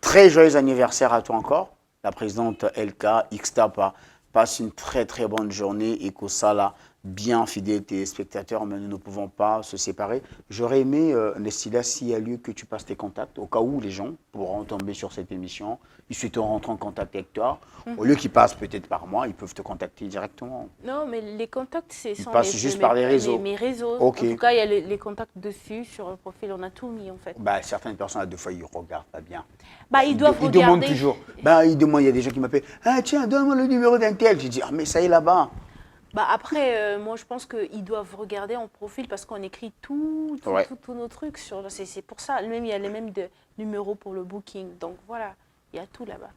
Très joyeux anniversaire à toi encore, la présidente LK, X Tapa. Passe une très très bonne journée et qu'au ça là, bien fidèles téléspectateurs, mais nous ne pouvons pas se séparer. J'aurais aimé, Nestila, s'il y a lieu que tu passes tes contacts, au cas où les gens pourront tomber sur cette émission, ils souhaitent rentrer en contact avec toi. Au lieu qu'ils passent peut-être par moi, ils peuvent te contacter directement. Non, mais les contacts, c'est Ils passent juste par les réseaux. Mes réseaux. Ok. En tout cas, il y a les contacts dessus, sur le profil, on a tout mis en fait. Bah, certaines personnes, à deux fois, ils ne regardent pas bien. Bah, ils doivent Ils regarder. demandent toujours. Bah, ils demandent, il y a des gens qui m'appellent. Ah, tiens, donne-moi le numéro d'un tel. Je dis, ah, mais ça est là-bas. Bah après, moi je pense qu'ils doivent regarder en profil parce qu'on écrit tous nos trucs. C'est pour ça. Même, il y a les mêmes numéros pour le booking. Donc voilà, il y a tout là-bas.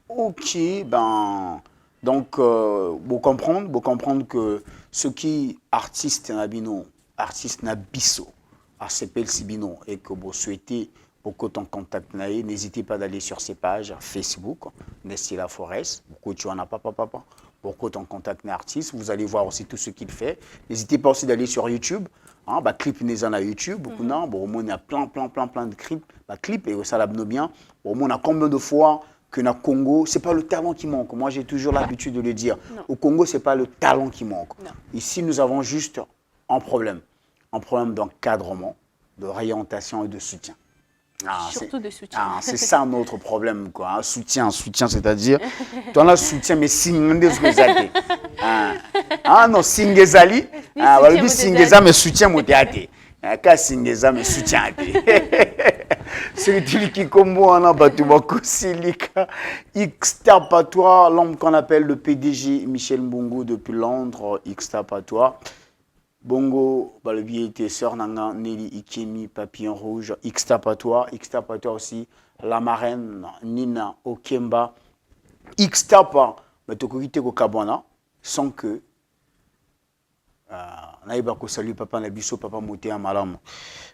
Ok, ben. Donc, vous comprendre que ce qui artiste n'abino, artiste n'abisso, à s'appelle Sibino, et que vous souhaitez beaucoup en contact, n'hésitez pas d'aller sur ses pages Facebook, Nestila Forest, beaucoup tu en as pas. Beaucoup en contact artiste, vous allez voir aussi tout ce qu'il fait. N'hésitez pas aussi d'aller sur YouTube. Hein, bah, clip n'est à YouTube. Beaucoup non, bon, au moins, il y a plein de clips. Bah, clip et ça l'abonne bien. Bon, au moins, on a combien de fois que dans le Congo, ce n'est pas le talent qui manque. Moi, j'ai toujours l'habitude de le dire. Non. Au Congo, ce n'est pas le talent qui manque. Non. Ici, nous avons juste un problème. Un problème d'encadrement, de réorientation et de soutien. Surtout de soutien. C'est ça notre problème, quoi. Un soutien, c'est-à-dire, tu as un soutien, mais singezali. Ah non, singezali. Voilà, singeza, mais soutien, motéate. Ka singeza, mais soutien. Celui qui combo en a battu Silika. X Tapatoire, l'homme qu'on appelle le PDG Michel Mbongo depuis Londres. X Tapatoire. Bongo, le billet était sœur Nanga, Nelly Ikemi, Papillon Rouge, X Tapatoire aussi, la marraine Nina Okemba, X Tapa, mais tu as ko Kabana, sans que naïba ko salut papa Nabiso, papa Moté Amalam,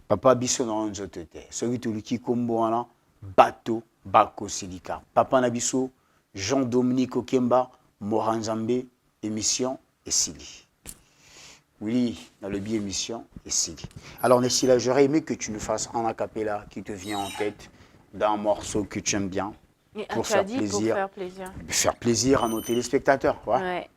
papa Biso na onzo tete, celui qui combo ana, Bato, Bako Silika, papa Nabiso, Jean-Dominique Okemba, Moranzambe, émission et Sili. Oui, dans le billet émission, et Sili. Alors, Nestila, j'aurais aimé que tu nous fasses un acapella qui te vient en tête d'un morceau que tu aimes bien. Et pour faire plaisir. Pour faire plaisir. Faire plaisir à nos téléspectateurs. Ouais.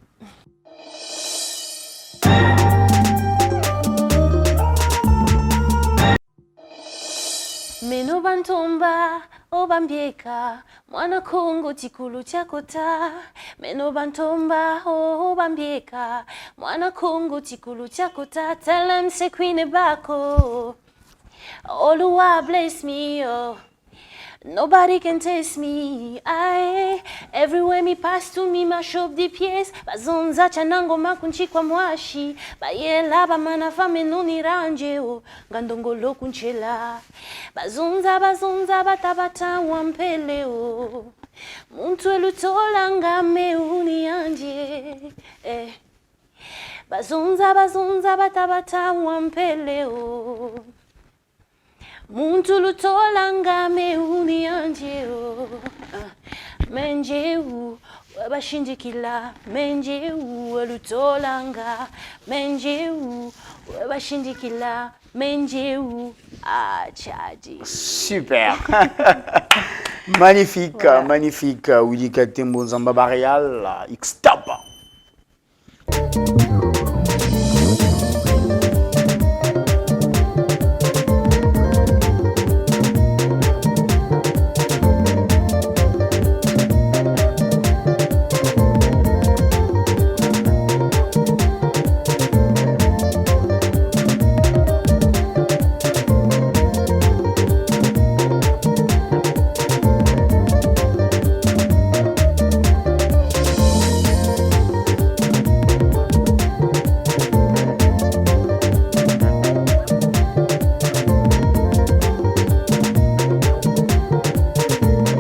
Meno bantomba obambieka mwana Kongo chikulu chakota. Meno bantomba obambieka mwana Kongo chikulu chakota. Tell them say queen bako Oluwa bless me oh. Nobody can taste me. Aye, everywhere me pass to me mash up the place. Bazonza chanango makunchi kwa mwashi. Bayela bamana fame nuni ranje o. Gandongolo kunchela. Bazonza batabata wampele o. Muntu elutola ngame uni anje. Bazonza batabata wampele o. Muntu lutola ngame uni anje o. Menje u wabashindikila. Menje u lutola nga. Menje u wabashindikila. Menje u achaji. Super. Magnifique, Voilà. magnifique. Willy Katembo Nzamba Bareal, X-Tap.